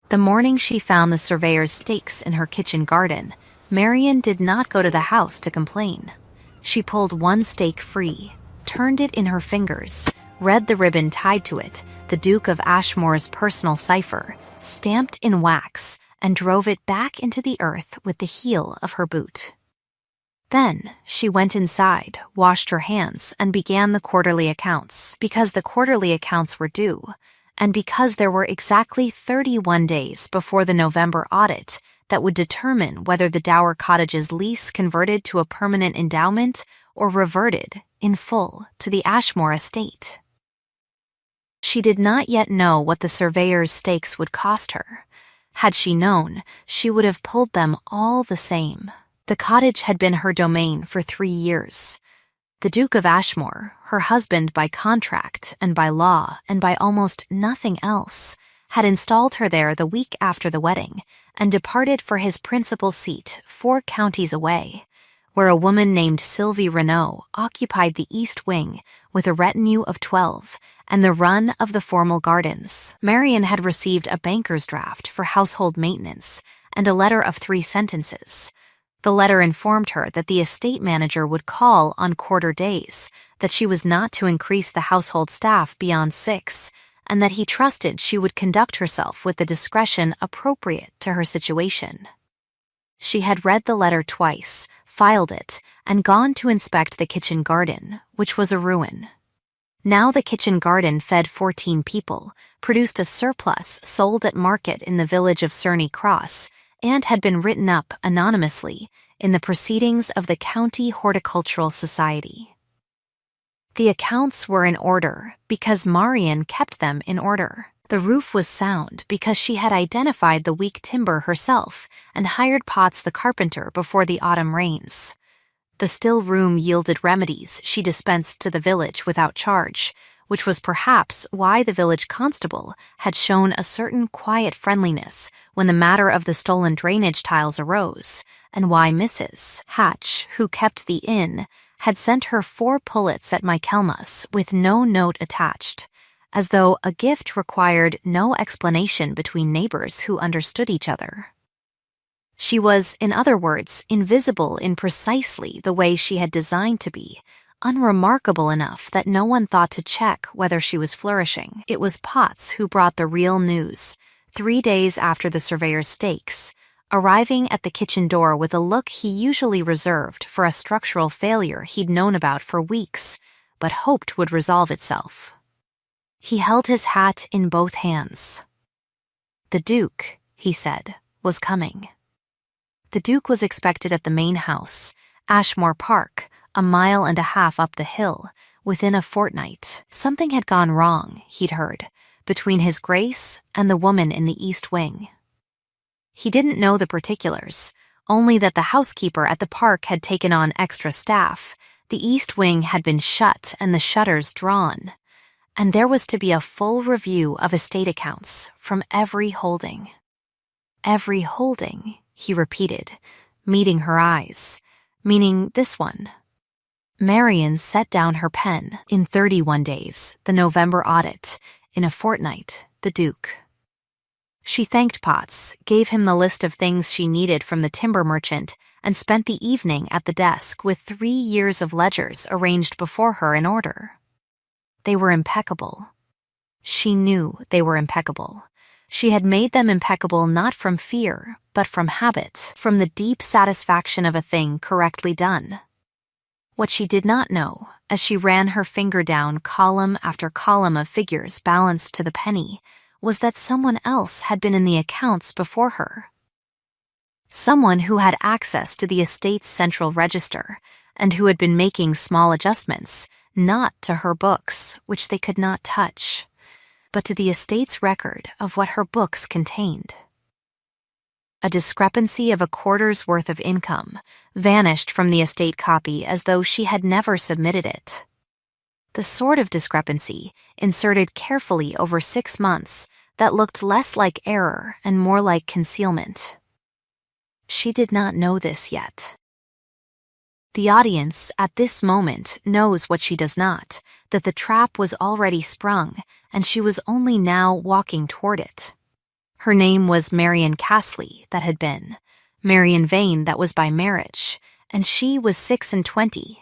The morning she found the surveyor's stakes in her kitchen garden, Marian did not go to the house to complain. She pulled one stake free, turned it in her fingers, read the ribbon tied to it, the Duke of Ashmore's personal cipher, stamped in wax, and drove it back into the earth with the heel of her boot. Then she went inside, washed her hands, and began the quarterly accounts, because the quarterly accounts were due, and because there were exactly 31 days before the November audit that would determine whether the Dower Cottage's lease converted to a permanent endowment or reverted, in full, to the Ashmore estate. She did not yet know what the surveyor's stakes would cost her. Had she known, she would have pulled them all the same. The cottage had been her domain for 3 years. The Duke of Ashmore, her husband by contract and by law and by almost nothing else, had installed her there the week after the wedding and departed for his principal seat 4 counties away, where a woman named Sylvie Renault occupied the east wing with a retinue of 12 and the run of the formal gardens. Marian had received a banker's draft for household maintenance and a letter of 3 sentences. The letter informed her that the estate manager would call on quarter days, that she was not to increase the household staff beyond 6, and that he trusted she would conduct herself with the discretion appropriate to her situation. She had read the letter twice, filed it, and gone to inspect the kitchen garden, which was a ruin. Now the kitchen garden fed 14 people, produced a surplus sold at market in the village of Cerney Cross, and had been written up anonymously in the proceedings of the County Horticultural Society. The accounts were in order because Marian kept them in order. The roof was sound because she had identified the weak timber herself and hired Potts the carpenter before the autumn rains. The still room yielded remedies she dispensed to the village without charge, which was perhaps why the village constable had shown a certain quiet friendliness when the matter of the stolen drainage tiles arose, and why Mrs. Hatch, who kept the inn, had sent her 4 pullets at Michaelmas with no note attached, as though a gift required no explanation between neighbors who understood each other. She was, in other words, invisible in precisely the way she had designed to be, unremarkable enough that no one thought to check whether she was flourishing. It was Potts who brought the real news, 3 days after the surveyor's stakes, arriving at the kitchen door with a look he usually reserved for a structural failure he'd known about for weeks, but hoped would resolve itself. He held his hat in both hands. The Duke, he said, was coming. The Duke was expected at the main house, Ashmore Park, a mile and a half up the hill, within a fortnight. Something had gone wrong, he'd heard, between His Grace and the woman in the East Wing. He didn't know the particulars, only that the housekeeper at the park had taken on extra staff, the East Wing had been shut and the shutters drawn, and there was to be a full review of estate accounts from every holding. Every holding, he repeated, meeting her eyes, meaning this one. Marian set down her pen. In 31 days, the November audit. In a fortnight, the Duke. She thanked Potts, gave him the list of things she needed from the timber merchant, and spent the evening at the desk with 3 years of ledgers arranged before her in order. They were impeccable. She knew they were impeccable. She had made them impeccable not from fear, but from habit, from the deep satisfaction of a thing correctly done. What she did not know, as she ran her finger down column after column of figures balanced to the penny, was that someone else had been in the accounts before her. Someone who had access to the estate's central register, and who had been making small adjustments, not to her books, which they could not touch, but to the estate's record of what her books contained. A discrepancy of a quarter's worth of income vanished from the estate copy as though she had never submitted it. The sort of discrepancy, inserted carefully over 6 months, that looked less like error and more like concealment. She did not know this yet. The audience at this moment knows what she does not, that the trap was already sprung, and she was only now walking toward it. Her name was Marian Castley, that had been, Marian Vane, that was by marriage, and she was 26.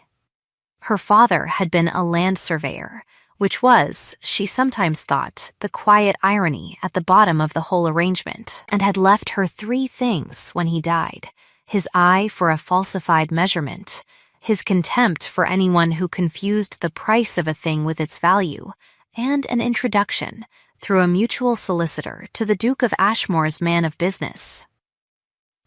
Her father had been a land surveyor, which was, she sometimes thought, the quiet irony at the bottom of the whole arrangement, and had left her 3 things when he died: his eye for a falsified measurement, his contempt for anyone who confused the price of a thing with its value, and an introduction, through a mutual solicitor, to the Duke of Ashmore's man of business.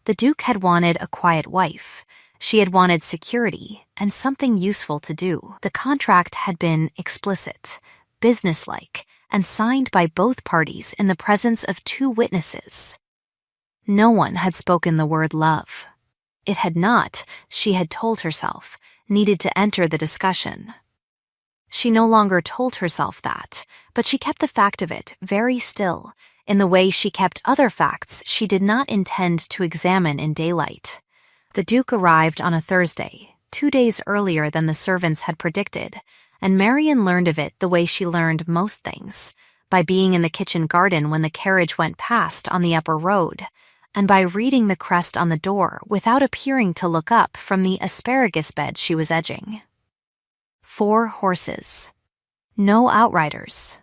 The Duke had wanted a quiet wife. She had wanted security and something useful to do. The contract had been explicit, businesslike, and signed by both parties in the presence of 2 witnesses. No one had spoken the word love. It had not, she had told herself, needed to enter the discussion. She no longer told herself that, but she kept the fact of it very still, in the way she kept other facts she did not intend to examine in daylight. The Duke arrived on a Thursday, 2 days earlier than the servants had predicted, and Marian learned of it the way she learned most things, by being in the kitchen garden when the carriage went past on the upper road, and by reading the crest on the door without appearing to look up from the asparagus bed she was edging. 4 horses. No outriders.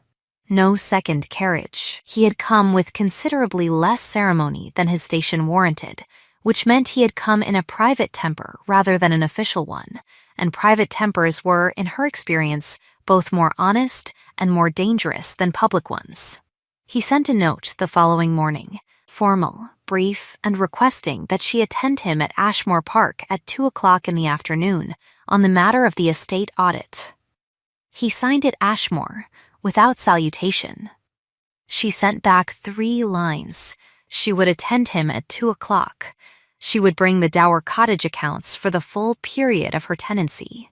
No second carriage. He had come with considerably less ceremony than his station warranted, which meant he had come in a private temper rather than an official one, and private tempers were, in her experience, both more honest and more dangerous than public ones. He sent a note the following morning, formal, brief, and requesting that she attend him at Ashmore Park at 2 o'clock in the afternoon on the matter of the estate audit. He signed it Ashmore, without salutation. She sent back 3 lines. She would attend him at 2 o'clock. She would bring the Dower Cottage accounts for the full period of her tenancy.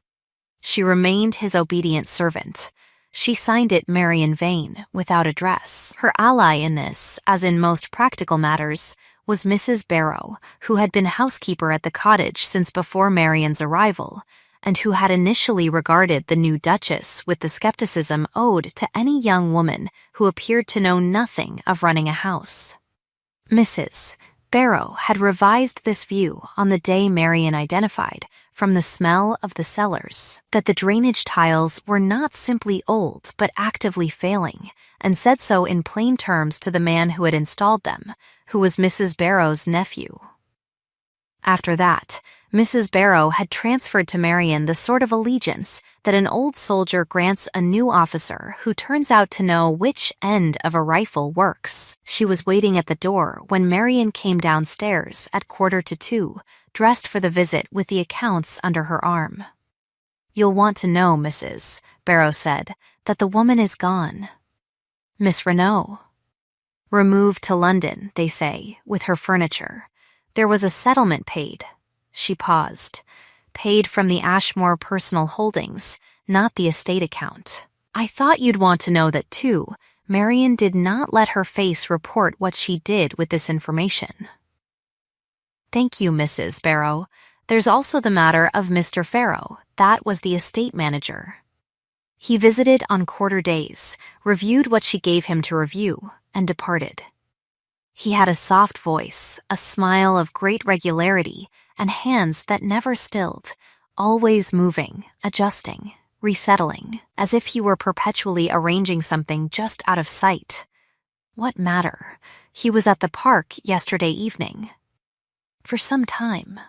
She remained his obedient servant. She signed it Marian Vane, without address. Her ally in this, as in most practical matters, was Mrs. Barrow, who had been housekeeper at the cottage since before Marian's arrival, and who had initially regarded the new Duchess with the skepticism owed to any young woman who appeared to know nothing of running a house. Mrs. Barrow had revised this view on the day Marian identified, from the smell of the cellars, that the drainage tiles were not simply old but actively failing, and said so in plain terms to the man who had installed them, who was Mrs. Barrow's nephew. After that, Mrs. Barrow had transferred to Marian the sort of allegiance that an old soldier grants a new officer who turns out to know which end of a rifle works. She was waiting at the door when Marian came downstairs at 1:45, dressed for the visit with the accounts under her arm. "You'll want to know, Mrs." Barrow said, "that the woman is gone. Miss Renault. Removed to London, they say, with her furniture. There was a settlement paid." She paused. "Paid from the Ashmore personal holdings, not the estate account. I thought you'd want to know that too." Marian did not let her face report what she did with this information. "Thank you, Mrs. Barrow. There's also the matter of Mr. Farrow. That was the estate manager. He visited on quarter days, reviewed what she gave him to review, and departed. He had a soft voice, a smile of great regularity, and hands that never stilled, always moving, adjusting, resettling, as if he were perpetually arranging something just out of sight. What matter? He was at the park yesterday evening. For some time."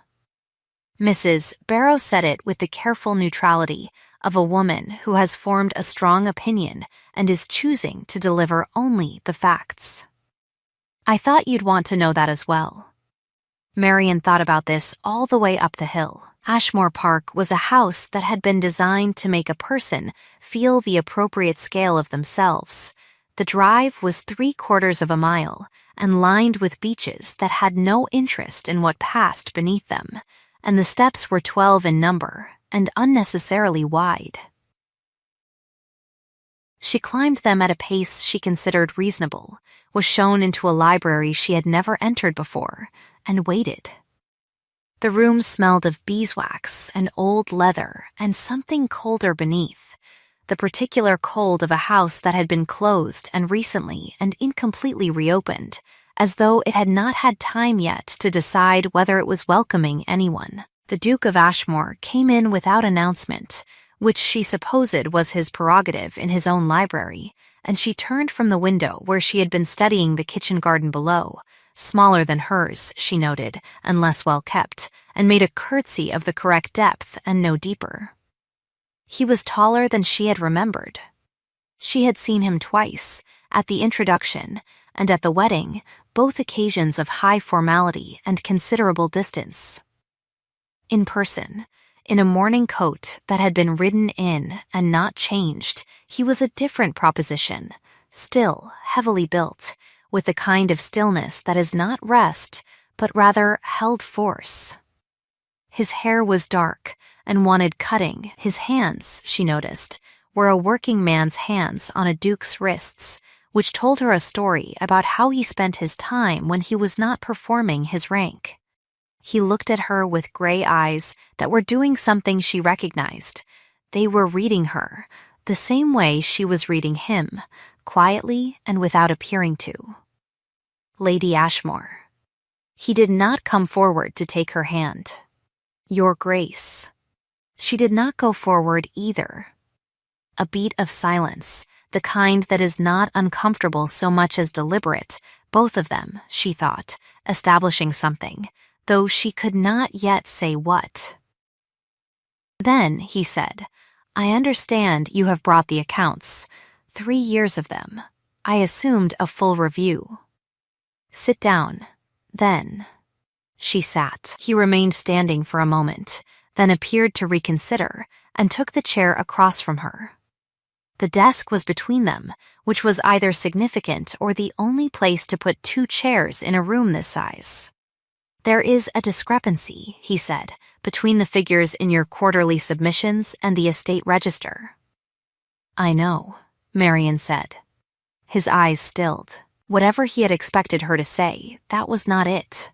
Mrs. Barrow said it with the careful neutrality of a woman who has formed a strong opinion and is choosing to deliver only the facts. "I thought you'd want to know that as well." Marian thought about this all the way up the hill. Ashmore Park was a house that had been designed to make a person feel the appropriate scale of themselves. The drive was 3/4 of a mile and lined with beeches that had no interest in what passed beneath them, and the steps were 12 in number and unnecessarily wide. She climbed them at a pace she considered reasonable, was shown into a library she had never entered before, and waited. The room smelled of beeswax and old leather and something colder beneath. the particular cold of a house that had been closed and recently and incompletely reopened, as though it had not had time yet to decide whether it was welcoming anyone. The Duke of Ashmore came in without announcement, which she supposed was his prerogative in his own library, and she turned from the window where she had been studying the kitchen garden below, smaller than hers, she noted, and less well kept, and made a curtsy of the correct depth and no deeper. He was taller than she had remembered. She had seen him twice, at the introduction and at the wedding, both occasions of high formality and considerable distance. In person, in a morning coat that had been ridden in and not changed, he was a different proposition, still heavily built, with the kind of stillness that is not rest, but rather held force. His hair was dark and wanted cutting. His hands, she noticed, were a working man's hands on a duke's wrists, which told her a story about how he spent his time when he was not performing his rank. He looked at her with gray eyes that were doing something she recognized. They were reading her, the same way she was reading him, quietly and without appearing to. Lady Ashmore. He did not come forward to take her hand. Your Grace. She did not go forward either. A beat of silence, the kind that is not uncomfortable so much as deliberate, both of them, she thought, establishing something, though she could not yet say what. Then, he said, I understand you have brought the accounts, 3 years of them. I assumed a full review. Sit down, then. She sat. He remained standing for a moment, then appeared to reconsider, and took the chair across from her. The desk was between them, which was either significant or the only place to put 2 chairs in a room this size. There is a discrepancy, he said, between the figures in your quarterly submissions and the estate register. I know, Marian said. His eyes stilled. Whatever he had expected her to say, that was not it.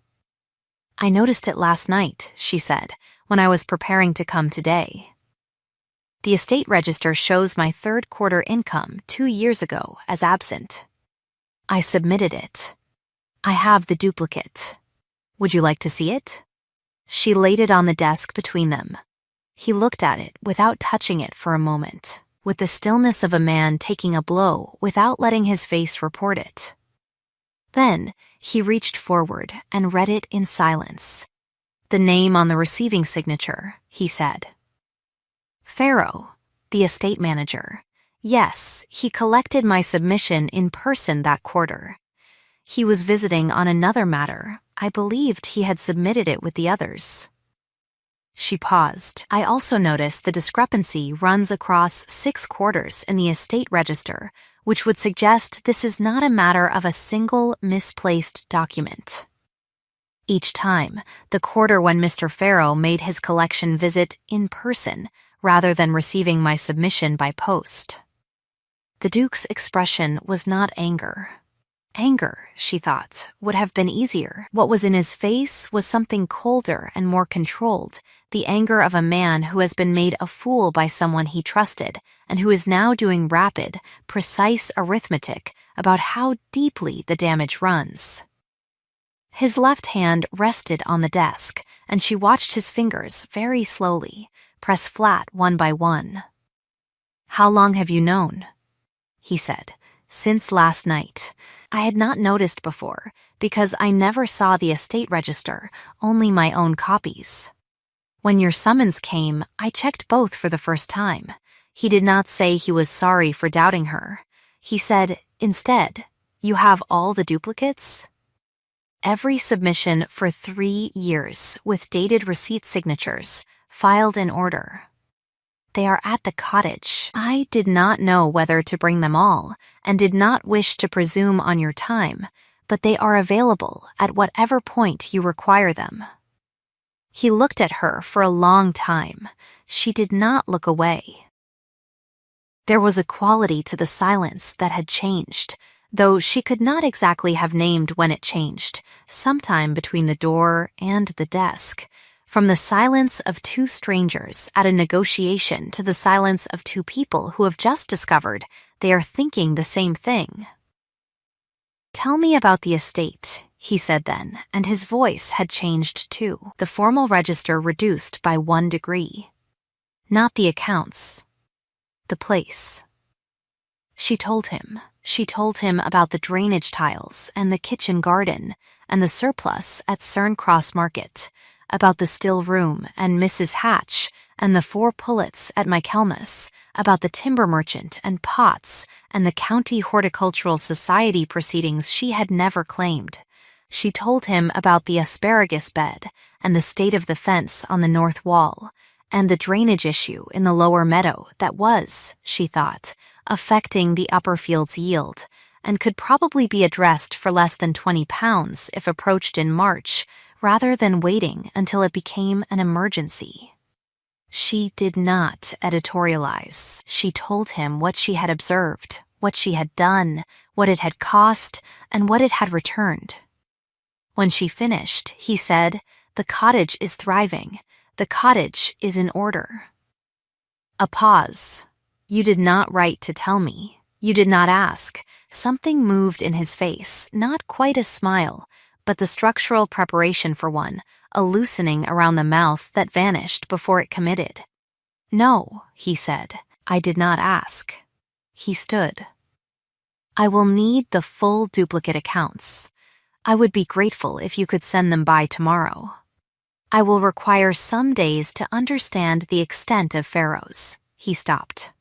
I noticed it last night, she said, when I was preparing to come today. The estate register shows my 3rd quarter income 2 years ago as absent. I submitted it. I have the duplicate. Would you like to see it? She laid it on the desk between them. He looked at it without touching it for a moment, with the stillness of a man taking a blow without letting his face report it. Then he reached forward and read it in silence. The name on the receiving signature, he said. Pharaoh, the estate manager. Yes, he collected my submission in person that quarter. He was visiting on another matter. I believed he had submitted it with the others. She paused. I also noticed the discrepancy runs across 6 quarters in the estate register, which would suggest this is not a matter of a single misplaced document. Each time, the quarter when Mr. Pharaoh made his collection visit in person rather than receiving my submission by post. The Duke's expression was not anger. Anger, she thought, would have been easier. What was in his face was something colder and more controlled, the anger of a man who has been made a fool by someone he trusted and who is now doing rapid, precise arithmetic about how deeply the damage runs. His left hand rested on the desk, and she watched his fingers very slowly, press flat one by one. How long have you known? He said. Since last night. I had not noticed before, because I never saw the estate register, only my own copies. When your summons came, I checked both for the first time. He did not say he was sorry for doubting her. He said, instead, you have all the duplicates? Every submission for 3 years, with dated receipt signatures, filed in order. They are at the cottage. I did not know whether to bring them all, and did not wish to presume on your time, but they are available at whatever point you require them. He looked at her for a long time. She did not look away. There was a quality to the silence that had changed, though she could not exactly have named when it changed, sometime between the door and the desk. From the silence of two strangers at a negotiation to the silence of two people who have just discovered they are thinking the same thing. "Tell me about the estate," he said then, and his voice had changed too, the formal register reduced by 1 degree. "Not the accounts. The place." She told him. She told him about the drainage tiles and the kitchen garden and the surplus at Cern Cross Market, about the still room and Mrs. Hatch and the 4 pullets at Michaelmas, about the timber merchant and pots and the County Horticultural Society proceedings she had never claimed. She told him about the asparagus bed and the state of the fence on the north wall, and the drainage issue in the lower meadow that was, she thought, affecting the upper field's yield, and could probably be addressed for less than £20 if approached in March, rather than waiting until it became an emergency. She did not editorialize. She told him what she had observed, what she had done, what it had cost, and what it had returned. When she finished, he said, "The cottage is thriving. The cottage is in order." A pause. "You did not write to tell me. You did not ask." Something moved in his face, not quite a smile, but the structural preparation for one, a loosening around the mouth that vanished before it committed. "No," he said, "I did not ask." He stood. "I will need the full duplicate accounts. I would be grateful if you could send them by tomorrow. I will require some days to understand the extent of Pharaoh's." He stopped.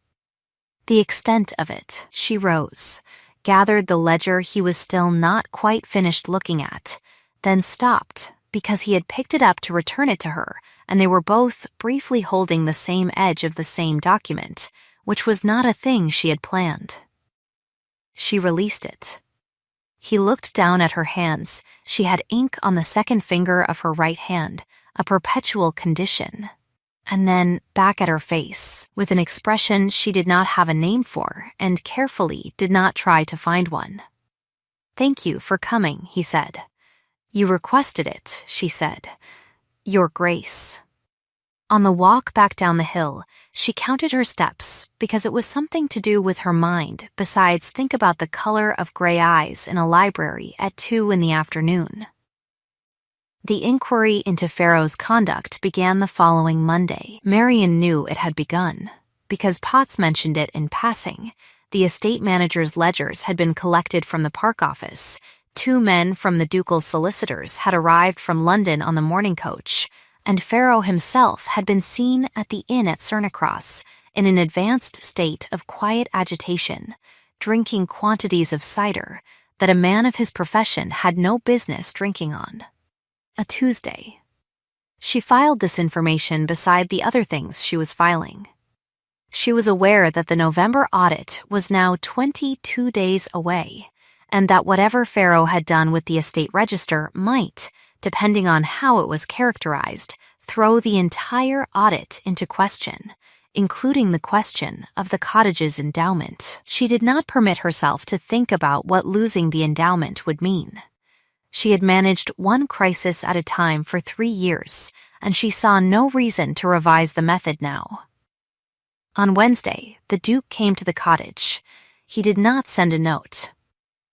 The extent of it. She rose, gathered the ledger he was still not quite finished looking at, then stopped because he had picked it up to return it to her, and they were both briefly holding the same edge of the same document, which was not a thing she had planned. She released it. He looked down at her hands. She had ink on the second finger of her right hand, a perpetual condition. And then back at her face, with an expression she did not have a name for and carefully did not try to find one. "Thank you for coming," he said. "You requested it," she said. "Your Grace." On the walk back down the hill, she counted her steps because it was something to do with her mind besides think about the color of gray eyes in a library at 2 in the afternoon. The inquiry into Pharaoh's conduct began the following Monday. Marian knew it had begun, because Potts mentioned it in passing. The estate manager's ledgers had been collected from the park office. 2 men from the ducal solicitors had arrived from London on the morning coach, and Pharaoh himself had been seen at the inn at Cernicross in an advanced state of quiet agitation, drinking quantities of cider that a man of his profession had no business drinking on. A Tuesday. She filed this information beside the other things she was filing. She was aware that the November audit was now 22 days away, and that whatever Pharaoh had done with the estate register might, depending on how it was characterized, throw the entire audit into question, including the question of the cottage's endowment. She did not permit herself to think about what losing the endowment would mean. She had managed one crisis at a time for 3 years, and she saw no reason to revise the method now. On Wednesday, the Duke came to the cottage. He did not send a note.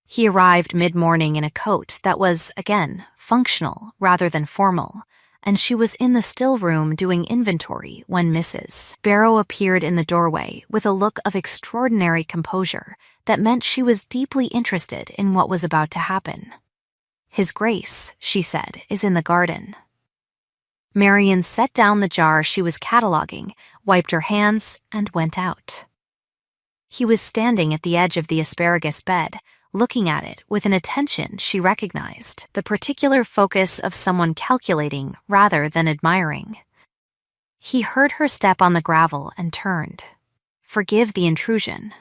He arrived mid-morning in a coat that was, again, functional rather than formal, and she was in the still room doing inventory when Mrs. Barrow appeared in the doorway with a look of extraordinary composure that meant she was deeply interested in what was about to happen. "His Grace," she said, "is in the garden." Marian set down the jar she was cataloging, wiped her hands, and went out. He was standing at the edge of the asparagus bed, looking at it with an attention she recognized, the particular focus of someone calculating rather than admiring. He heard her step on the gravel and turned. "Forgive the intrusion."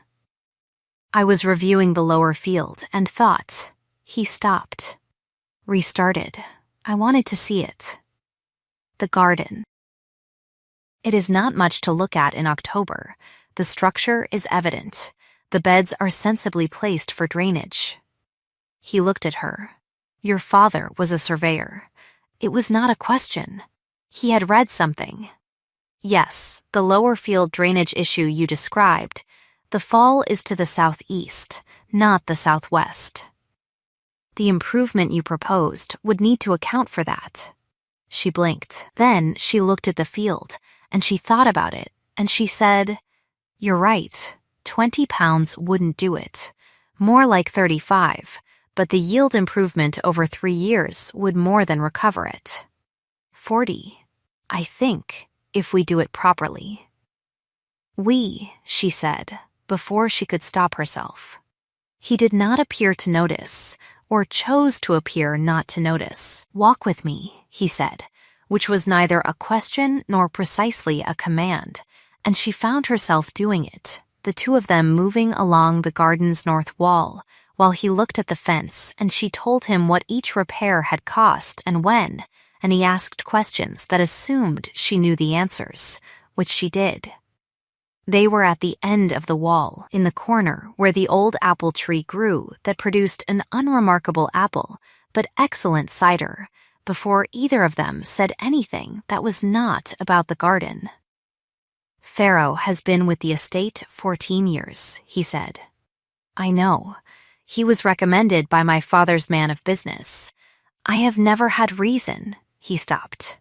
"I was reviewing the lower field and thought." He stopped. Restarted. "I wanted to see it." The garden. It is not much to look at in October. The structure is evident. The beds are sensibly placed for drainage. He looked at her. "Your father was a surveyor." It was not a question. He had read something. Yes, the lower field drainage issue you described. The fall is to the southeast, not the southwest. The improvement you proposed would need to account for that. She blinked. Then she looked at the field, and she thought about it, and she said, "You're right, 20 pounds wouldn't do it. More like 35, but the yield improvement over 3 years would more than recover it. 40, I think, if we do it properly." She said, before she could stop herself. He did not appear to notice, or chose to appear not to notice. "Walk with me," he said, which was neither a question nor precisely a command, and she found herself doing it, the two of them moving along the garden's north wall, while he looked at the fence and she told him what each repair had cost and when, and he asked questions that assumed she knew the answers, which she did. They were at the end of the wall, in the corner where the old apple tree grew that produced an unremarkable apple, but excellent cider, before either of them said anything that was not about the garden. "Pharaoh has been with the estate 14 years, he said. "I know. He was recommended by my father's man of business. I have never had reason." He stopped.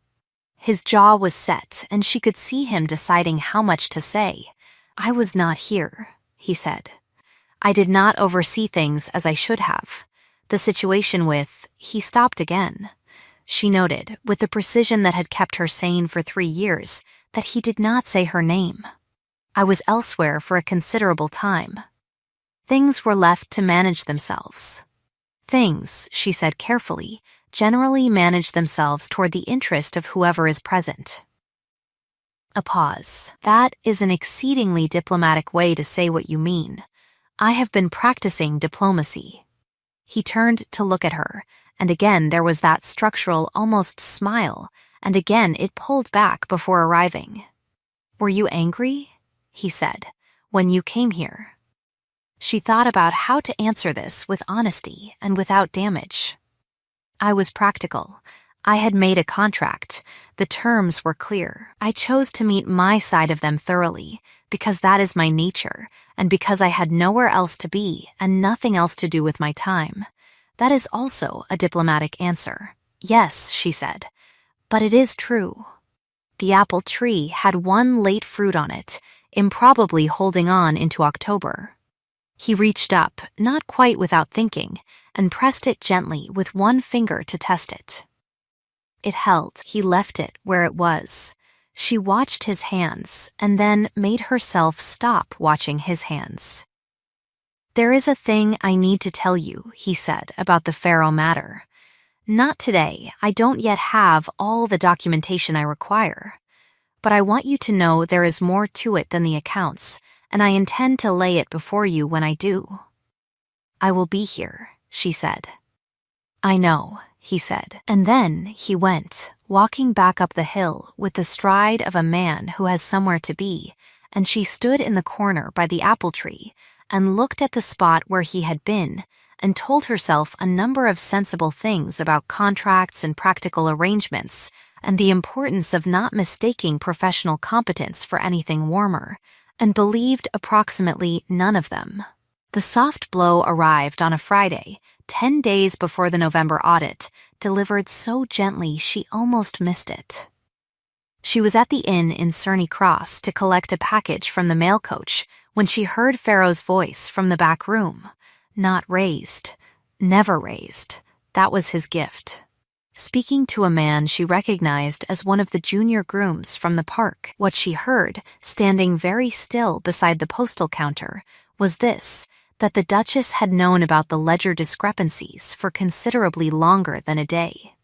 His jaw was set, and she could see him deciding how much to say. "I was not here," he said. "I did not oversee things as I should have. The situation with—" He stopped again. She noted, with the precision that had kept her sane for 3 years, that he did not say her name. "I was elsewhere for a considerable time. Things were left to manage themselves. Things," she said carefully, "generally manage themselves toward the interest of whoever is present." A pause. "That is an exceedingly diplomatic way to say what you mean. I have been practicing diplomacy." He turned to look at her, and again there was that structural, almost smile, and again it pulled back before arriving. "Were you angry?" he said, "when you came here?" She thought about how to answer this with honesty and without damage. "I was practical. I had made a contract. The terms were clear. I chose to meet my side of them thoroughly, because that is my nature, and because I had nowhere else to be and nothing else to do with my time. That is also a diplomatic answer." "Yes," she said, "but it is true." The apple tree had one late fruit on it, improbably holding on into October. He reached up, not quite without thinking, and pressed it gently with one finger to test it. It held. He left it where it was. She watched his hands, and then made herself stop watching his hands. "There is a thing I need to tell you," he said, "about the Pharaoh matter. Not today. I don't yet have all the documentation I require. But I want you to know there is more to it than the accounts, and I intend to lay it before you when I do." "I will be here," she said. "I know," he said, and then he went, walking back up the hill with the stride of a man who has somewhere to be, and she stood in the corner by the apple tree and looked at the spot where he had been and told herself a number of sensible things about contracts and practical arrangements and the importance of not mistaking professional competence for anything warmer, and believed approximately none of them. The soft blow arrived on a Friday, 10 days before the November audit, delivered so gently she almost missed it. She was at the inn in Cerney Cross to collect a package from the mail coach when she heard Pharaoh's voice from the back room. Not raised. Never raised. That was his gift. Speaking to a man she recognized as one of the junior grooms from the park. What she heard, standing very still beside the postal counter, was this: that the Duchess had known about the ledger discrepancies for considerably longer than a day.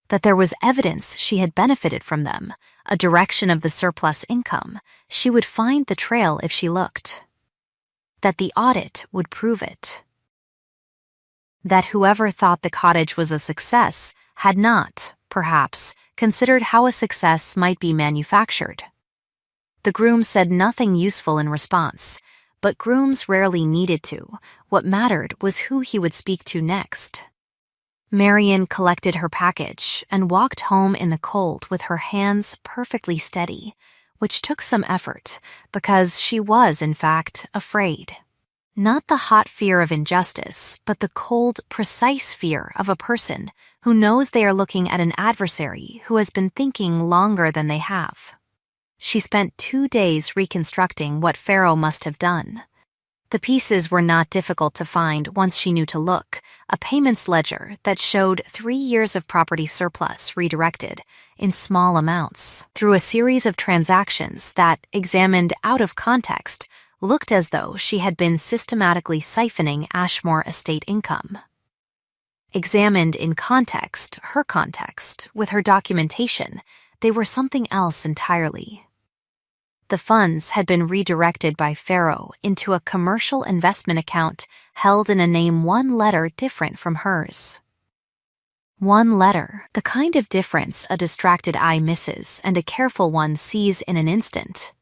That there was evidence she had benefited from them, a direction of the surplus income. She would find the trail if she looked. That the audit would prove it. That whoever thought the cottage was a success had not, perhaps, considered how a success might be manufactured. The groom said nothing useful in response, but grooms rarely needed to. What mattered was who he would speak to next. Marian collected her package and walked home in the cold with her hands perfectly steady, which took some effort because she was, in fact, afraid. Not the hot fear of injustice, but the cold, precise fear of a person who knows they are looking at an adversary who has been thinking longer than they have. She spent 2 days reconstructing what Pharaoh must have done. The pieces were not difficult to find once she knew to look: a payments ledger that showed 3 years of property surplus redirected, in small amounts, through a series of transactions that, examined out of context, looked as though she had been systematically siphoning Ashmore estate income. Examined in context, her context, with her documentation, they were something else entirely. The funds had been redirected by Pharaoh into a commercial investment account held in a name 1 letter different from hers. 1 letter, the kind of difference a distracted eye misses and a careful one sees in an instant.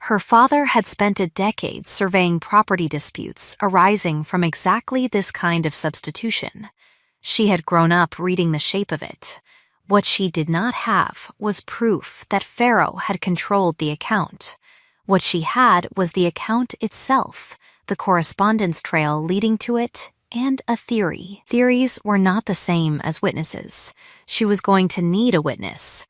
Her father had spent a decade surveying property disputes arising from exactly this kind of substitution. She had grown up reading the shape of it. What she did not have was proof that Pharaoh had controlled the account. What she had was the account itself, the correspondence trail leading to it, and a theory. Theories were not the same as witnesses. She was going to need a witness.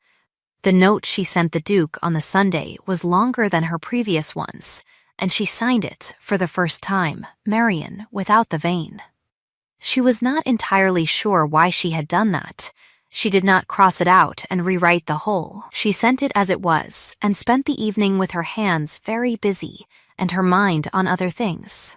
The note she sent the Duke on the Sunday was longer than her previous ones, and she signed it, for the first time, Marian, without the vein. She was not entirely sure why she had done that. She did not cross it out and rewrite the whole. She sent it as it was, and spent the evening with her hands very busy and her mind on other things.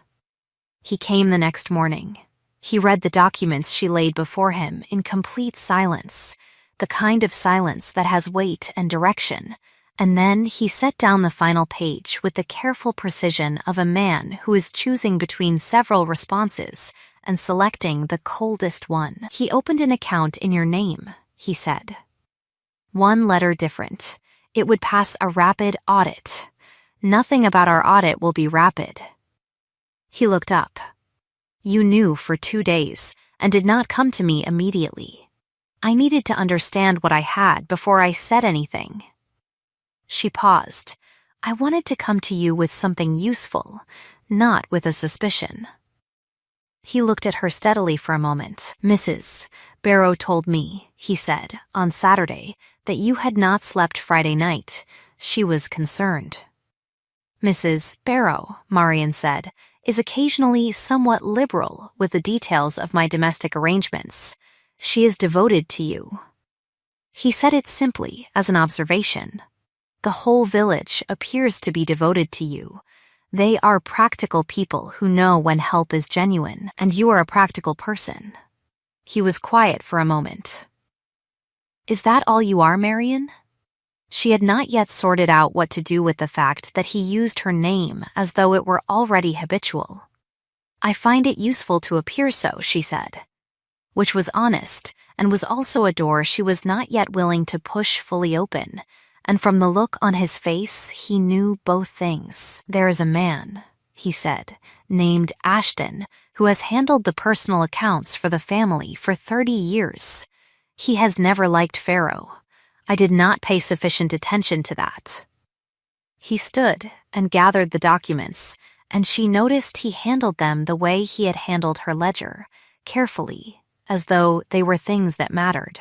He came the next morning. He read the documents she laid before him in complete silence, the kind of silence that has weight and direction, and then he set down the final page with the careful precision of a man who is choosing between several responses and selecting the coldest one. He opened an account in your name, he said. 1 letter different. It would pass a rapid audit. Nothing about our audit will be rapid. He looked up. You knew for 2 days and did not come to me immediately. I needed to understand what I had before I said anything. She paused. I wanted to come to you with something useful, not with a suspicion. He looked at her steadily for a moment. Mrs. Barrow told me, he said, on Saturday, that you had not slept Friday night. She was concerned. Mrs. Barrow, Marian said, is occasionally somewhat liberal with the details of my domestic arrangements. She is devoted to you. He said it simply as an observation. The whole village appears to be devoted to you. They are practical people who know when help is genuine, and you are a practical person. He was quiet for a moment. Is that all you are, Marian? She had not yet sorted out what to do with the fact that he used her name as though it were already habitual. I find it useful to appear so, she said, which was honest and was also a door she was not yet willing to push fully open. And from the look on his face, he knew both things. There is a man, he said, named Ashton, who has handled the personal accounts for the family for 30 years. He has never liked Pharaoh. I did not pay sufficient attention to that. He stood and gathered the documents, and she noticed he handled them the way he had handled her ledger, carefully, as though they were things that mattered.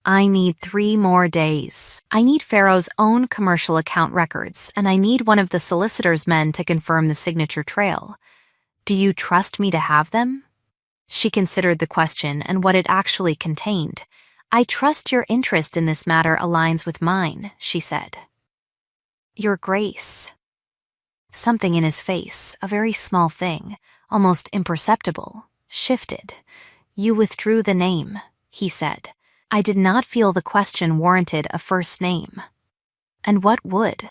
I need 3 more days. I need Pharaoh's own commercial account records, and I need one of the solicitor's men to confirm the signature trail. Do you trust me to have them? She considered the question and what it actually contained. I trust your interest in this matter aligns with mine, she said. Your Grace. Something in his face, a very small thing, almost imperceptible, shifted. You withdrew the name, he said. I did not feel the question warranted a first name. And what would?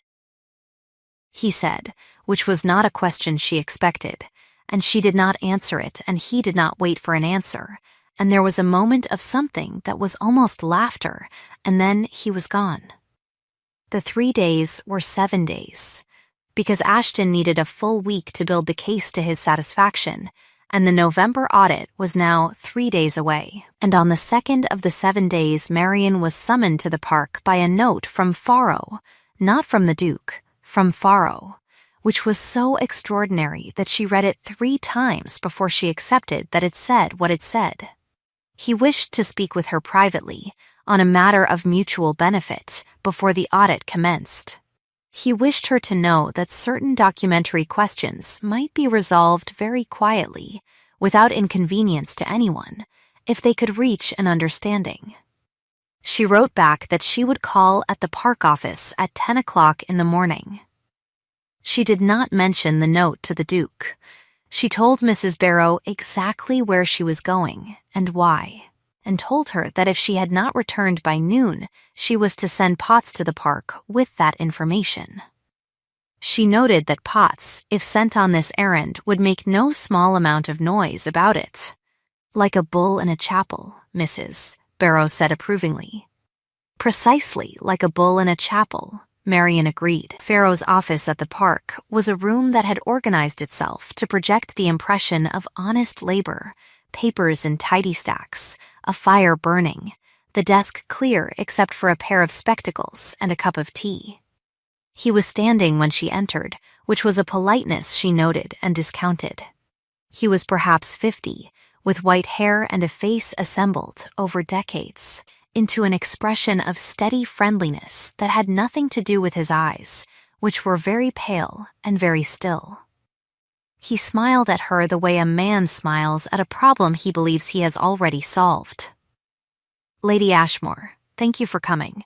He said, which was not a question she expected, and she did not answer it, and he did not wait for an answer, and there was a moment of something that was almost laughter, and then he was gone. The 3 days were 7 days, because Ashton needed a full week to build the case to his satisfaction, and the November audit was now 3 days away. And on the second of the 7 days, Marian was summoned to the park by a note from Faro, not from the Duke, from Faro, which was so extraordinary that she read it 3 times before she accepted that it said what it said. He wished to speak with her privately, on a matter of mutual benefit, before the audit commenced. He wished her to know that certain documentary questions might be resolved very quietly, without inconvenience to anyone, if they could reach an understanding. She wrote back that she would call at the park office at 10 o'clock in the morning. She did not mention the note to the Duke. She told Mrs. Barrow exactly where she was going and why, and told her that if she had not returned by noon, she was to send Potts to the park with that information. She noted that Potts, if sent on this errand, would make no small amount of noise about it. "Like a bull in a chapel," Mrs. Barrow said approvingly. "Precisely like a bull in a chapel," Marian agreed. Farrow's office at the park was a room that had organized itself to project the impression of honest labor, papers in tidy stacks, a fire burning, the desk clear except for a pair of spectacles and a cup of tea. He was standing when she entered, which was a politeness she noted and discounted. He was perhaps 50, with white hair and a face assembled over decades into an expression of steady friendliness that had nothing to do with his eyes, which were very pale and very still. He smiled at her the way a man smiles at a problem he believes he has already solved. "Lady Ashmore, thank you for coming."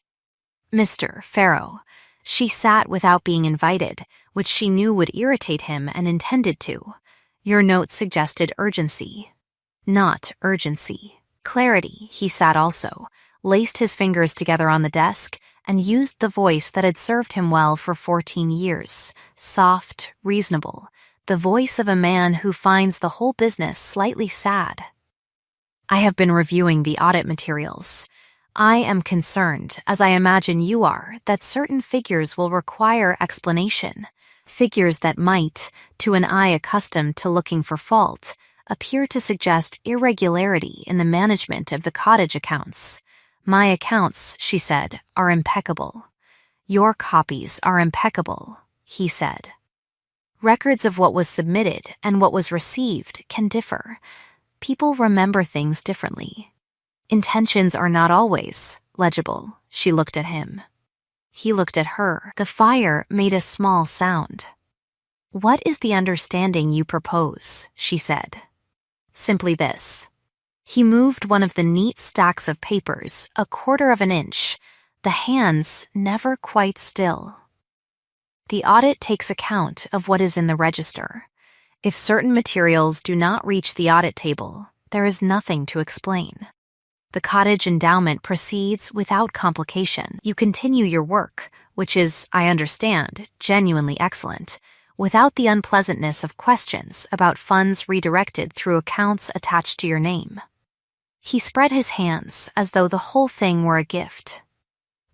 "Mr. Farrow." She sat without being invited, which she knew would irritate him and intended to. "Your note suggested urgency." "Not urgency. Clarity." He sat also, laced his fingers together on the desk, and used the voice that had served him well for 14 years, soft, reasonable, the voice of a man who finds the whole business slightly sad. "I have been reviewing the audit materials. I am concerned, as I imagine you are, that certain figures will require explanation, figures that might, to an eye accustomed to looking for fault, appear to suggest irregularity in the management of the cottage accounts. My accounts," she said, "are impeccable. Your copies are impeccable," he said. "Records of what was submitted and what was received can differ. People remember things differently. Intentions are not always legible." She looked at him. He looked at her. The fire made a small sound. "What is the understanding you propose?" she said. "Simply this." He moved one of the neat stacks of papers 1/4 of an inch, the hands never quite still. "The audit takes account of what is in the register. If certain materials do not reach the audit table, there is nothing to explain. The cottage endowment proceeds without complication. You continue your work, which is, I understand, genuinely excellent, without the unpleasantness of questions about funds redirected through accounts attached to your name." He spread his hands as though the whole thing were a gift.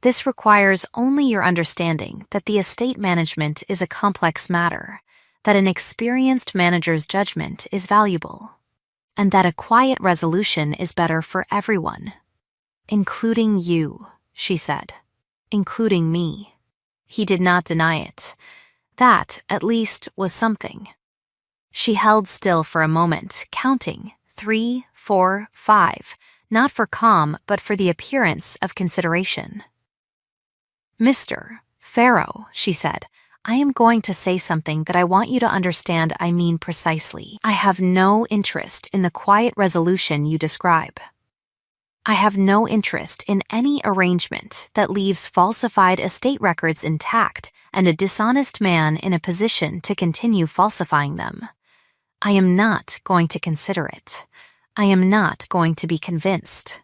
"This requires only your understanding that the estate management is a complex matter, that an experienced manager's judgment is valuable, and that a quiet resolution is better for everyone. Including you," she said. "Including me." He did not deny it. That, at least, was something. She held still for a moment, counting 3, 4, 5, not for calm, but for the appearance of consideration. "Mr. Farrow," she said, "I am going to say something that I want you to understand I mean precisely. I have no interest in the quiet resolution you describe. I have no interest in any arrangement that leaves falsified estate records intact and a dishonest man in a position to continue falsifying them. I am not going to consider it. I am not going to be convinced.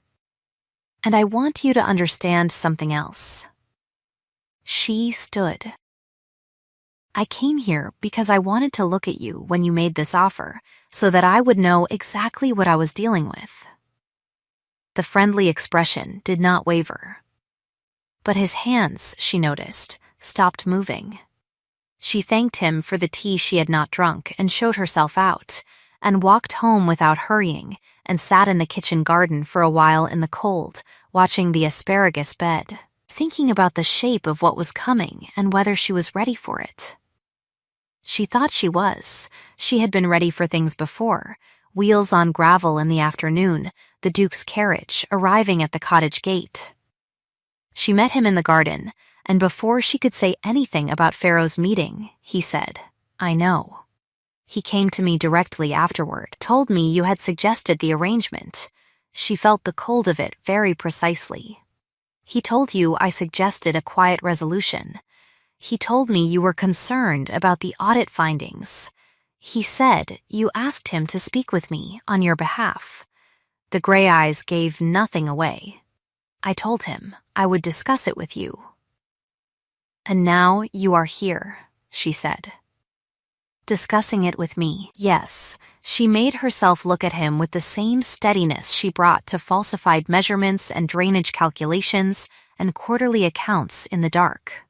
And I want you to understand something else." She stood. "I came here because I wanted to look at you when you made this offer, so that I would know exactly what I was dealing with." The friendly expression did not waver. But his hands, she noticed, stopped moving. She thanked him for the tea she had not drunk and showed herself out, and walked home without hurrying, and sat in the kitchen garden for a while in the cold, watching the asparagus bed, thinking about the shape of what was coming and whether she was ready for it. She thought she was. She had been ready for things before. Wheels on gravel in the afternoon, the Duke's carriage arriving at the cottage gate. She met him in the garden, and before she could say anything about Pharaoh's meeting, he said, "I know." He came to me directly afterward, told me you had suggested the arrangement. She felt the cold of it very precisely. He told you I suggested a quiet resolution. He told me you were concerned about the audit findings. He said you asked him to speak with me on your behalf. The gray eyes gave nothing away. I told him I would discuss it with you. "And now you are here," she said. "Discussing it with me." Yes, she made herself look at him with the same steadiness she brought to falsified measurements and drainage calculations and quarterly accounts in the dark.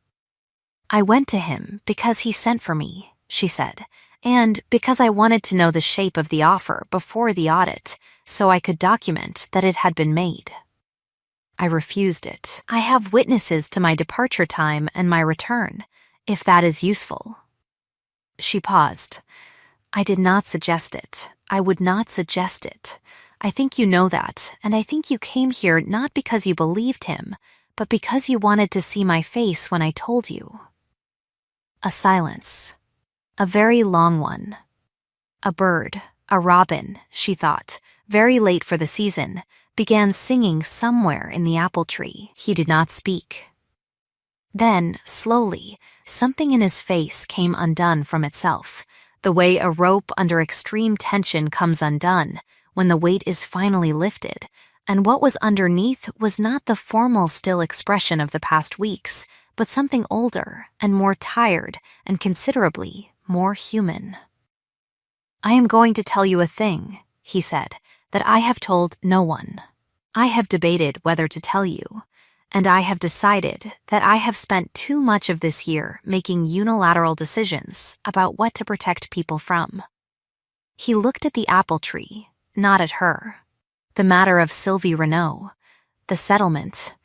"I went to him because he sent for me," she said, "and because I wanted to know the shape of the offer before the audit, so I could document that it had been made. I refused it. I have witnesses to my departure time and my return, if that is useful." She paused. "I did not suggest it. I would not suggest it. I think you know that, and I think you came here not because you believed him, but because you wanted to see my face when I told you." A silence. A very long one. A bird, a robin, she thought, very late for the season, began singing somewhere in the apple tree. He did not speak. Then, slowly, something in his face came undone from itself, the way a rope under extreme tension comes undone when the weight is finally lifted, and what was underneath was not the formal still expression of the past weeks, but something older and more tired and considerably more human. "I am going to tell you a thing," he said, "that I have told no one. I have debated whether to tell you, and I have decided that I have spent too much of this year making unilateral decisions about what to protect people from." He looked at the apple tree, not at her. The matter of Sylvie Renault, the settlement,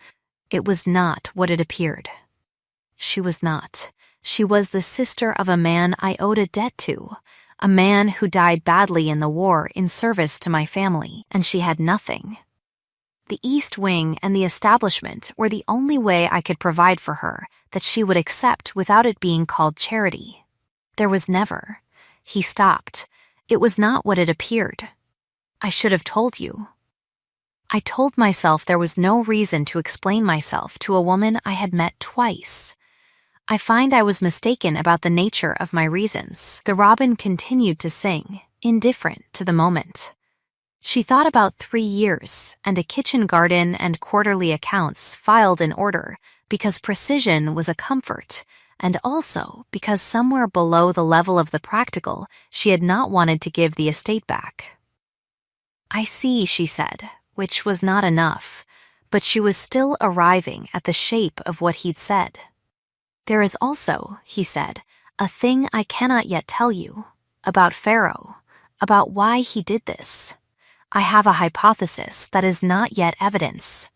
it was not what it appeared. She was not. She was the sister of a man I owed a debt to, a man who died badly in the war in service to my family, and she had nothing. The East Wing and the establishment were the only way I could provide for her that she would accept without it being called charity. There was never. He stopped. It was not what it appeared. I should have told you. I told myself there was no reason to explain myself to a woman I had met twice. I find I was mistaken about the nature of my reasons. The robin continued to sing, indifferent to the moment. She thought about 3 years and a kitchen garden and quarterly accounts filed in order because precision was a comfort, and also because somewhere below the level of the practical, she had not wanted to give the estate back. "I see," she said, which was not enough, but she was still arriving at the shape of what he'd said. "There is also," he said, "a thing I cannot yet tell you, about Pharaoh, about why he did this. I have a hypothesis that is not yet evidence."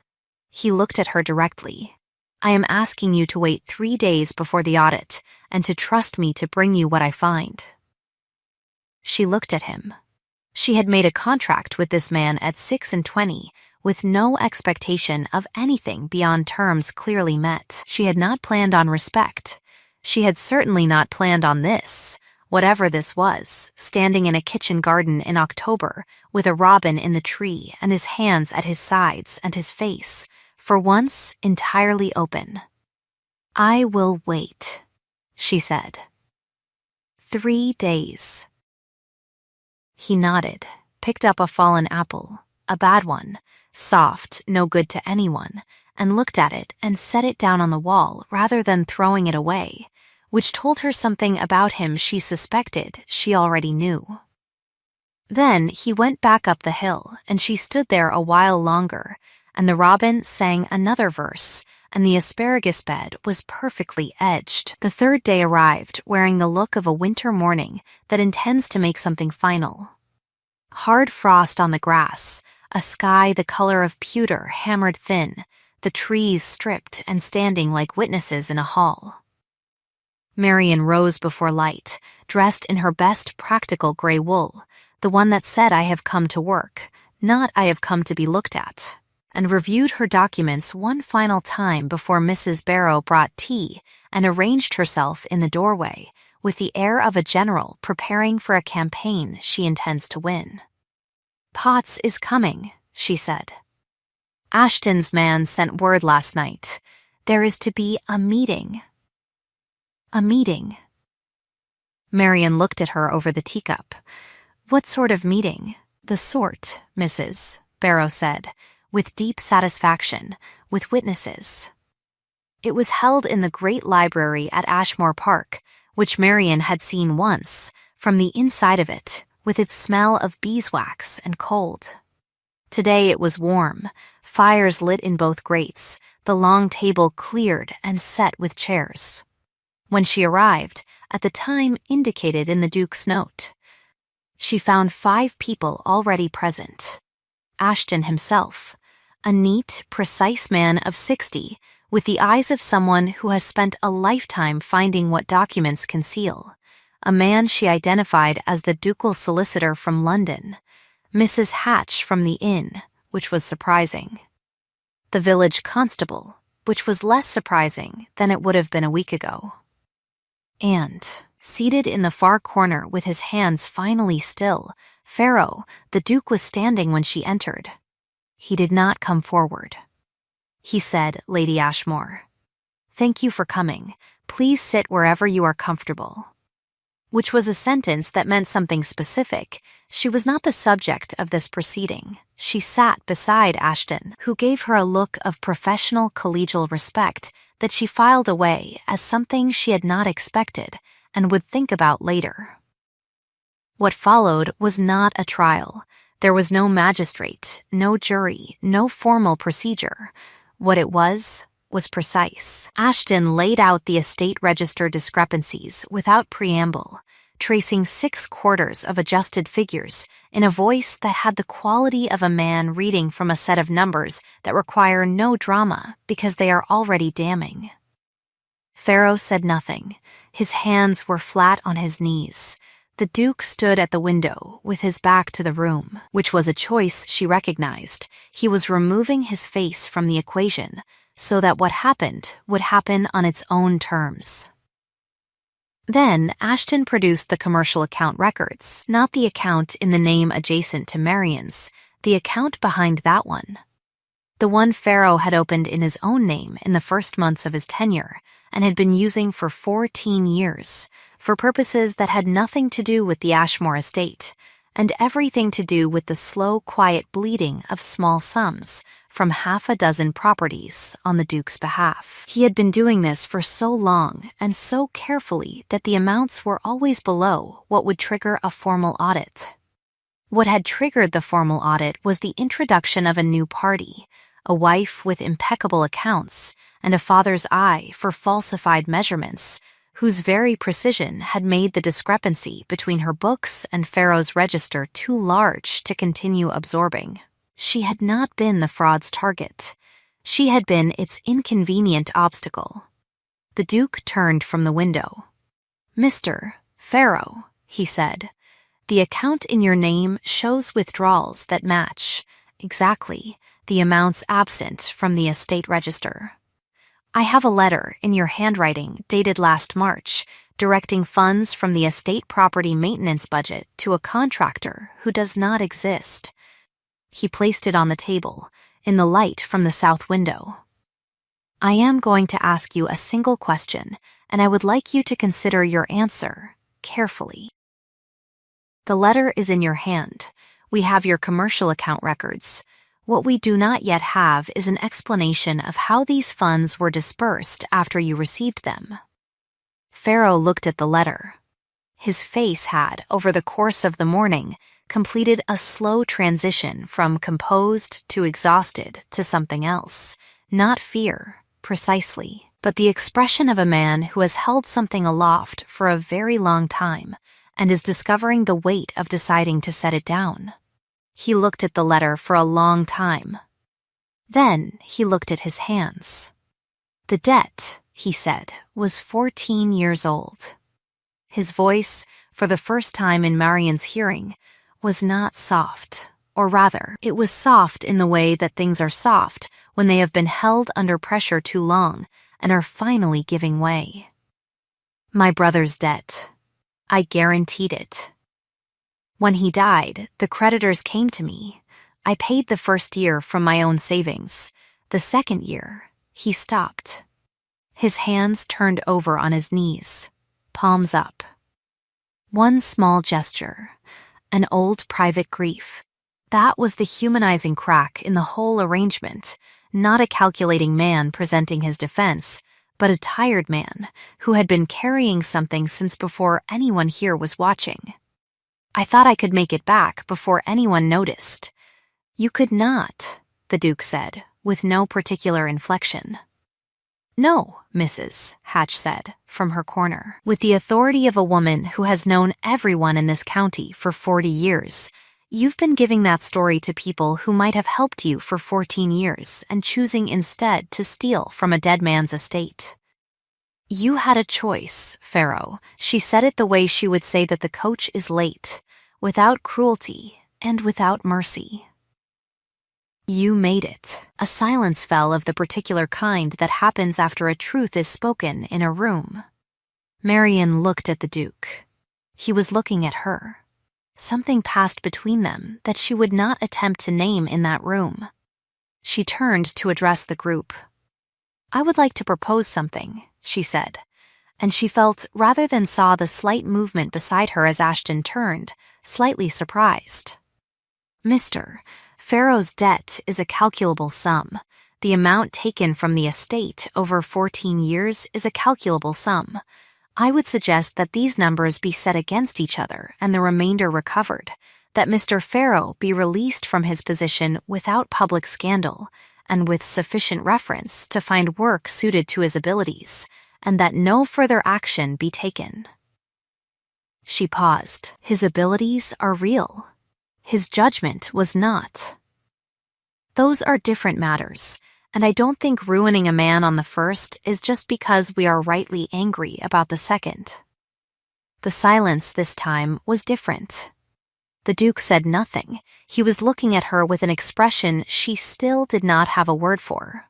He looked at her directly. "I am asking you to wait 3 days before the audit and to trust me to bring you what I find." She looked at him. She had made a contract with this man at 26, with no expectation of anything beyond terms clearly met. She had not planned on respect. She had certainly not planned on this, whatever this was, standing in a kitchen garden in October with a robin in the tree and his hands at his sides and his face, for once entirely open. "I will wait," she said. 3 days. He nodded, picked up a fallen apple, a bad one, soft, no good to anyone, and looked at it and set it down on the wall rather than throwing it away, which told her something about him she suspected she already knew. Then he went back up the hill, and she stood there a while longer, and the robin sang another verse, and the asparagus bed was perfectly edged. The 3rd day arrived, wearing the look of a winter morning that intends to make something final. Hard frost on the grass, a sky the color of pewter hammered thin, the trees stripped and standing like witnesses in a hall. Marian rose before light, dressed in her best practical gray wool, the one that said "I have come to work," not "I have come to be looked at," and reviewed her documents one final time before Mrs. Barrow brought tea and arranged herself in the doorway, with the air of a general preparing for a campaign she intends to win. "Potts is coming," she said. "Ashton's man sent word last night. There is to be a meeting." "A meeting?" Marian looked at her over the teacup. "What sort of meeting?" "The sort," Mrs. Barrow said, with deep satisfaction, "with witnesses." It was held in the great library at Ashmore Park, which Marian had seen once, from the inside of it, with its smell of beeswax and cold. Today it was warm, fires lit in both grates, the long table cleared and set with chairs. When she arrived, at the time indicated in the Duke's note, she found 5 people already present. Ashton himself, a neat, precise man of 60, with the eyes of someone who has spent a lifetime finding what documents conceal, a man she identified as the ducal solicitor from London, Mrs. Hatch from the inn, which was surprising, the village constable, which was less surprising than it would have been a week ago. And, seated in the far corner with his hands finally still, Pharaoh, the Duke was standing when she entered. He did not come forward. He said, "Lady Ashmore, thank you for coming. Please sit wherever you are comfortable." Which was a sentence that meant something specific. She was not the subject of this proceeding. She sat beside Ashton, who gave her a look of professional collegial respect that she filed away as something she had not expected and would think about later. What followed was not a trial. There was no magistrate, no jury, no formal procedure. What it was precise. Ashton laid out the estate register discrepancies without preamble, tracing 6 quarters of adjusted figures in a voice that had the quality of a man reading from a set of numbers that require no drama because they are already damning. Pharaoh said nothing. His hands were flat on his knees. The Duke stood at the window, with his back to the room, which was a choice she recognized. He was removing his face from the equation, so that what happened would happen on its own terms. Then Ashton produced the commercial account records, not the account in the name adjacent to Marian's, the account behind that one. The one Pharaoh had opened in his own name in the first months of his tenure and had been using for 14 years, for purposes that had nothing to do with the Ashmore estate, and everything to do with the slow, quiet bleeding of small sums from 6 properties on the Duke's behalf. He had been doing this for so long and so carefully that the amounts were always below what would trigger a formal audit. What had triggered the formal audit was the introduction of a new party, a wife with impeccable accounts and a father's eye for falsified measurements, whose very precision had made the discrepancy between her books and Pharaoh's register too large to continue absorbing. She had not been the fraud's target. She had been its inconvenient obstacle. The Duke turned from the window. "Mr. Pharaoh," he said, "the account in your name shows withdrawals that match, exactly, the amounts absent from the estate register. I have a letter in your handwriting dated last March, directing funds from the estate property maintenance budget to a contractor who does not exist." He placed it on the table, in the light from the south window. "I am going to ask you a single question, and I would like you to consider your answer carefully. The letter is in your hand. We have your commercial account records. What we do not yet have is an explanation of how these funds were dispersed after you received them." Pharaoh looked at the letter. His face had, over the course of the morning, completed a slow transition from composed to exhausted to something else. Not fear, precisely, but the expression of a man who has held something aloft for a very long time and is discovering the weight of deciding to set it down. He looked at the letter for a long time. Then he looked at his hands. The debt, he said, was 14 years old. His voice, for the first time in Marian's hearing, was not soft, or rather, it was soft in the way that things are soft when they have been held under pressure too long and are finally giving way. My brother's debt. I guaranteed it. When he died, the creditors came to me. I paid the first year from my own savings. The second year, he stopped. His hands turned over on his knees, palms up. One small gesture, an old private grief. That was the humanizing crack in the whole arrangement, not a calculating man presenting his defense, but a tired man who had been carrying something since before anyone here was watching. I thought I could make it back before anyone noticed. You could not, the Duke said, with no particular inflection. No, Mrs., Hatch said, from her corner. With the authority of a woman who has known everyone in this county for 40 years, you've been giving that story to people who might have helped you for 14 years and choosing instead to steal from a dead man's estate. You had a choice, Pharaoh. She said it the way she would say that the coach is late, without cruelty and without mercy. You made it. A silence fell of the particular kind that happens after a truth is spoken in a room. Marian looked at the Duke. He was looking at her. Something passed between them that she would not attempt to name in that room. She turned to address the group. I would like to propose something, she said, and she felt, rather than saw the slight movement beside her as Ashton turned, slightly surprised. Mr. Pharaoh's debt is a calculable sum. The amount taken from the estate over 14 years is a calculable sum. I would suggest that these numbers be set against each other and the remainder recovered, that Mr. Pharaoh be released from his position without public scandal and with sufficient reference to find work suited to his abilities, and that no further action be taken. She paused. His abilities are real. His judgment was not. Those are different matters, and I don't think ruining a man on the first is just because we are rightly angry about the second. The silence this time was different. The Duke said nothing. He was looking at her with an expression she still did not have a word for.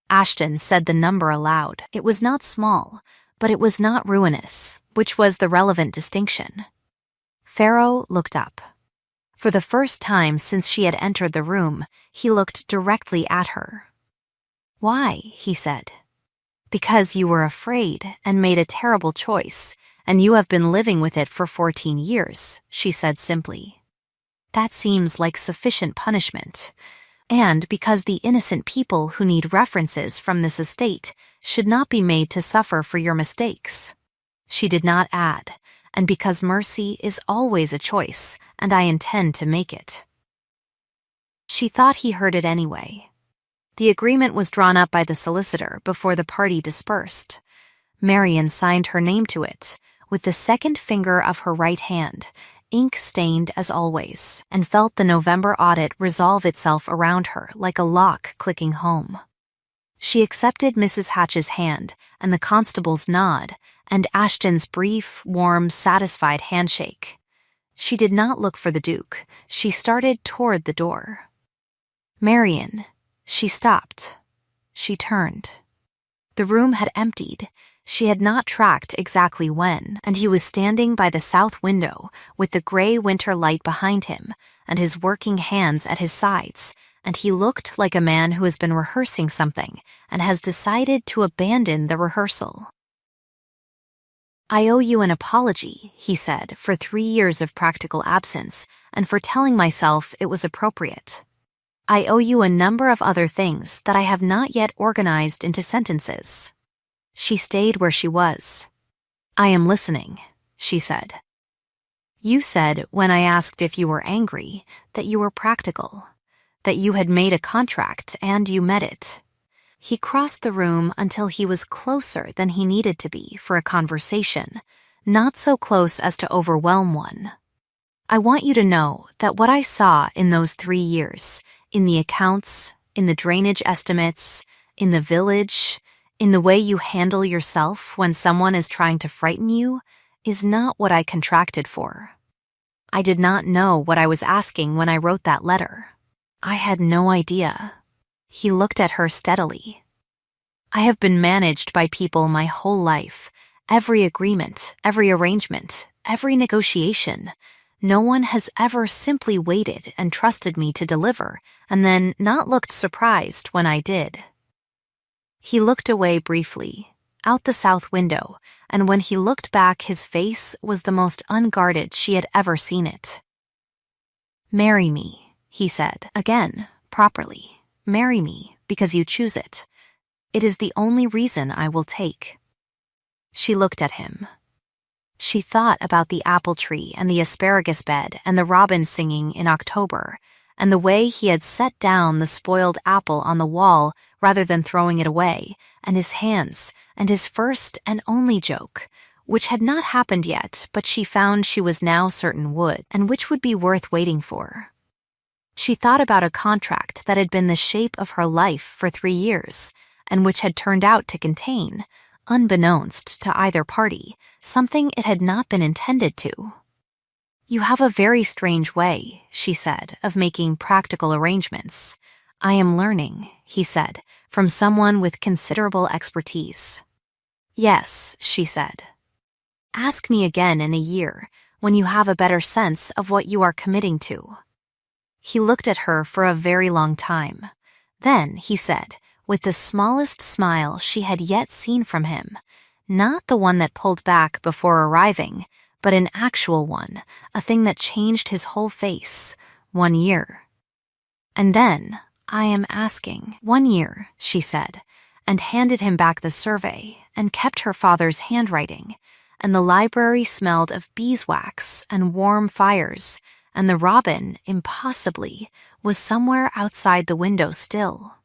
Ashton said the number aloud. It was not small, but it was not ruinous, which was the relevant distinction. Pharaoh looked up. For the first time since she had entered the room, he looked directly at her. Why, he said. Because you were afraid and made a terrible choice, and you have been living with it for 14 years, she said simply. That seems like sufficient punishment. And because the innocent people who need references from this estate should not be made to suffer for your mistakes. She did not add, and because mercy is always a choice, and I intend to make it. She thought he heard it anyway. The agreement was drawn up by the solicitor before the party dispersed. Marian signed her name to it, with the second finger of her right hand, ink-stained as always, and felt the November audit resolve itself around her like a lock clicking home. She accepted Mrs. Hatch's hand and the constable's nod and Ashton's brief, warm, satisfied handshake. She did not look for the Duke. She started toward the door. Marian. She stopped. She turned. The room had emptied. She had not tracked exactly when, and he was standing by the south window with the gray winter light behind him and his working hands at his sides, and he looked like a man who has been rehearsing something and has decided to abandon the rehearsal. I owe you an apology, he said, for 3 years of practical absence and for telling myself it was appropriate. I owe you a number of other things that I have not yet organized into sentences. She stayed where she was. I am listening, she said. You said, when I asked if you were angry, that you were practical, that you had made a contract and you met it. He crossed the room until he was closer than he needed to be for a conversation, not so close as to overwhelm one. I want you to know that what I saw in those 3 years, in the accounts, in the drainage estimates, in the village, in the way you handle yourself when someone is trying to frighten you, is not what I contracted for. I did not know what I was asking when I wrote that letter. I had no idea. He looked at her steadily. I have been managed by people my whole life. Every agreement, every arrangement, every negotiation. No one has ever simply waited and trusted me to deliver, and then not looked surprised when I did. He looked away briefly, out the south window, and when he looked back, his face was the most unguarded she had ever seen it. "Marry me," he said, again, properly. "Marry me, because you choose it. It is the only reason I will take." She looked at him. She thought about the apple tree and the asparagus bed and the robin singing in October, and the way he had set down the spoiled apple on the wall rather than throwing it away, and his hands, and his first and only joke, which had not happened yet, but she found she was now certain would, and which would be worth waiting for. She thought about a contract that had been the shape of her life for 3 years, and which had turned out to contain, unbeknownst to either party, something it had not been intended to. "You have a very strange way," she said, "of making practical arrangements." "I am learning," he said, "from someone with considerable expertise." "Yes," she said. "Ask me again in a year, when you have a better sense of what you are committing to." He looked at her for a very long time. Then he said, with the smallest smile she had yet seen from him, not the one that pulled back before arriving, but an actual one, a thing that changed his whole face, 1 year. "And then, I am asking." "1 year," she said, and handed him back the survey, and kept her father's handwriting, and the library smelled of beeswax and warm fires, and the robin, impossibly, was somewhere outside the window still.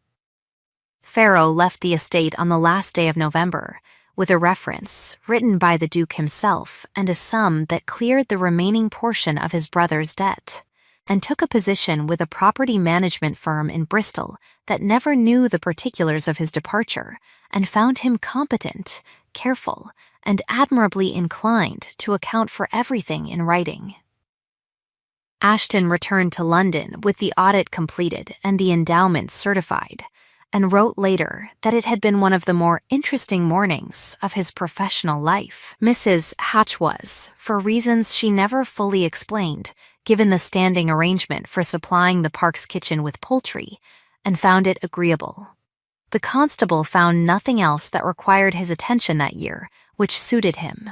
Pharaoh left the estate on the last day of November, with a reference, written by the Duke himself, and a sum that cleared the remaining portion of his brother's debt, and took a position with a property management firm in Bristol that never knew the particulars of his departure, and found him competent, careful, and admirably inclined to account for everything in writing. Ashton returned to London with the audit completed and the endowment certified, and wrote later that it had been one of the more interesting mornings of his professional life. Mrs. Hatch was, for reasons she never fully explained, given the standing arrangement for supplying the Park's kitchen with poultry, and found it agreeable. The constable found nothing else that required his attention that year, which suited him.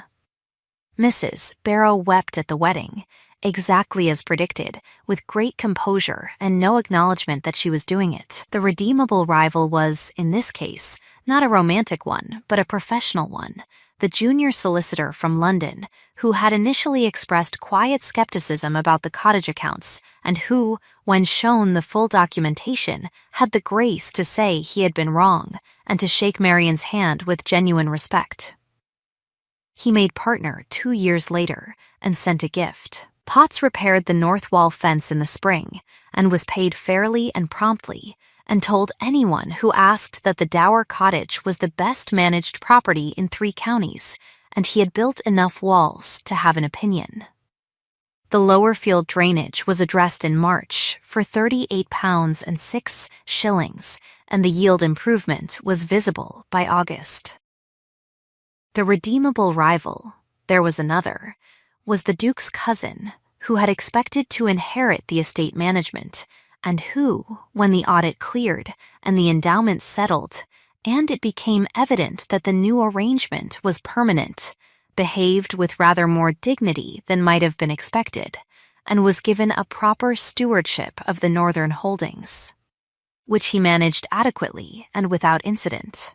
Mrs. Barrow wept at the wedding, exactly as predicted, with great composure and no acknowledgement that she was doing it. The redeemable rival was, in this case, not a romantic one, but a professional one, the junior solicitor from London, who had initially expressed quiet skepticism about the Cottage accounts, and who, when shown the full documentation, had the grace to say he had been wrong, and to shake Marian's hand with genuine respect. He made partner 2 years later, and sent a gift. Potts repaired the north wall fence in the spring, and was paid fairly and promptly, and told anyone who asked that the Dower Cottage was the best managed property in 3 counties, and he had built enough walls to have an opinion. The lower field drainage was addressed in March for £38 and 6 shillings, and the yield improvement was visible by August. The redeemable rival, there was another, was the Duke's cousin, who had expected to inherit the estate management, and who, when the audit cleared and the endowment settled, and it became evident that the new arrangement was permanent, behaved with rather more dignity than might have been expected, and was given a proper stewardship of the northern holdings, which he managed adequately and without incident.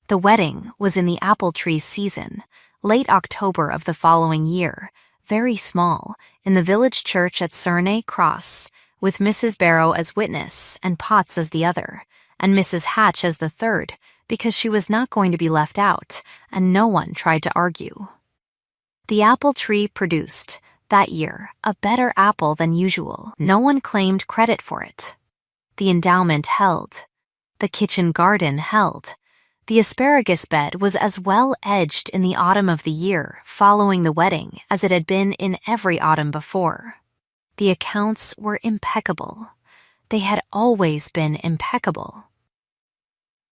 The wedding was in the apple tree season, late October of the following year, very small, in the village church at Surnay Cross, with Mrs. Barrow as witness and Potts as the other, and Mrs. Hatch as the third, because she was not going to be left out, and no one tried to argue. The apple tree produced, that year, a better apple than usual. No one claimed credit for it. The endowment held. The kitchen garden held. The asparagus bed was as well edged in the autumn of the year following the wedding as it had been in every autumn before. The accounts were impeccable. They had always been impeccable.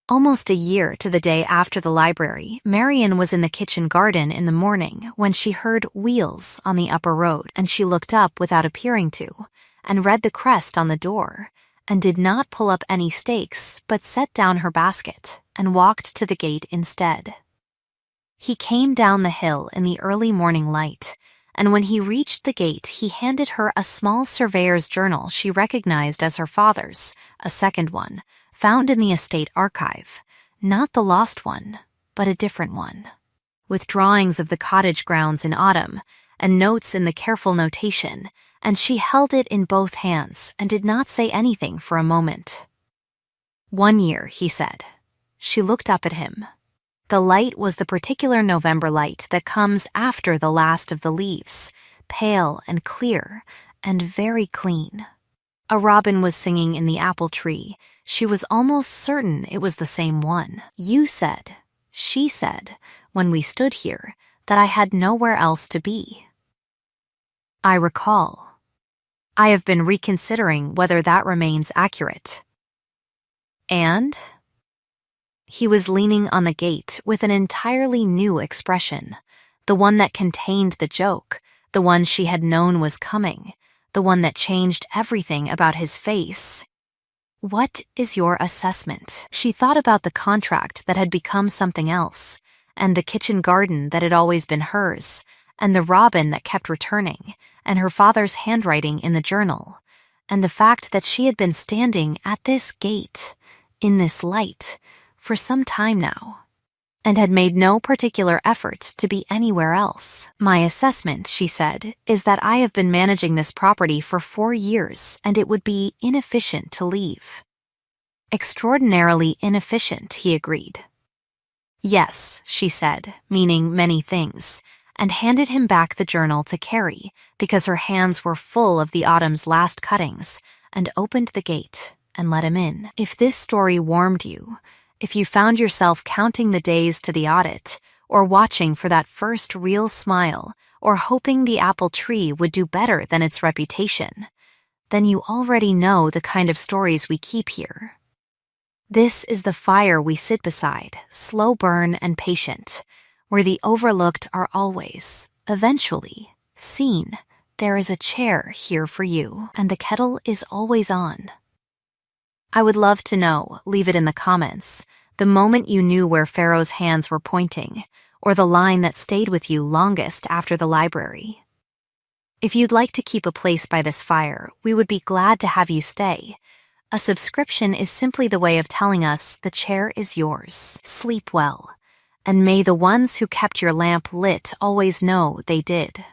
Almost a year to the day after the library, Marian was in the kitchen garden in the morning when she heard wheels on the upper road, and she looked up without appearing to, and read the crest on the door, and did not pull up any stakes, but set down her basket and walked to the gate instead. He came down the hill in the early morning light, and when he reached the gate, he handed her a small surveyor's journal she recognized as her father's, a second one, found in the estate archive, not the lost one, but a different one, with drawings of the cottage grounds in autumn and notes in the careful notation, and she held it in both hands and did not say anything for a moment. 1 year, he said. She looked up at him. The light was the particular November light that comes after the last of the leaves, pale and clear and very clean. A robin was singing in the apple tree. She was almost certain it was the same one. You said, she said, when we stood here, that I had nowhere else to be. I recall. I have been reconsidering whether that remains accurate. And? He was leaning on the gate with an entirely new expression, the one that contained the joke, the one she had known was coming, the one that changed everything about his face. What is your assessment? She thought about the contract that had become something else, and the kitchen garden that had always been hers, and the robin that kept returning, and her father's handwriting in the journal, and the fact that she had been standing at this gate, in this light, for some time now, and had made no particular effort to be anywhere else. My assessment, she said, is that I have been managing this property for 4 years, and it would be inefficient to leave. Extraordinarily inefficient, he agreed. Yes, she said, meaning many things, and handed him back the journal to carry, because her hands were full of the autumn's last cuttings, and opened the gate and let him in. If this story warmed you, if you found yourself counting the days to the audit, or watching for that first real smile, or hoping the apple tree would do better than its reputation, then you already know the kind of stories we keep here. This is the fire we sit beside, slow burn and patient, where the overlooked are always, eventually, seen. There is a chair here for you, and the kettle is always on. I would love to know, leave it in the comments, the moment you knew where Pharaoh's hands were pointing, or the line that stayed with you longest after the library. If you'd like to keep a place by this fire, we would be glad to have you stay. A subscription is simply the way of telling us the chair is yours. Sleep well, and may the ones who kept your lamp lit always know they did.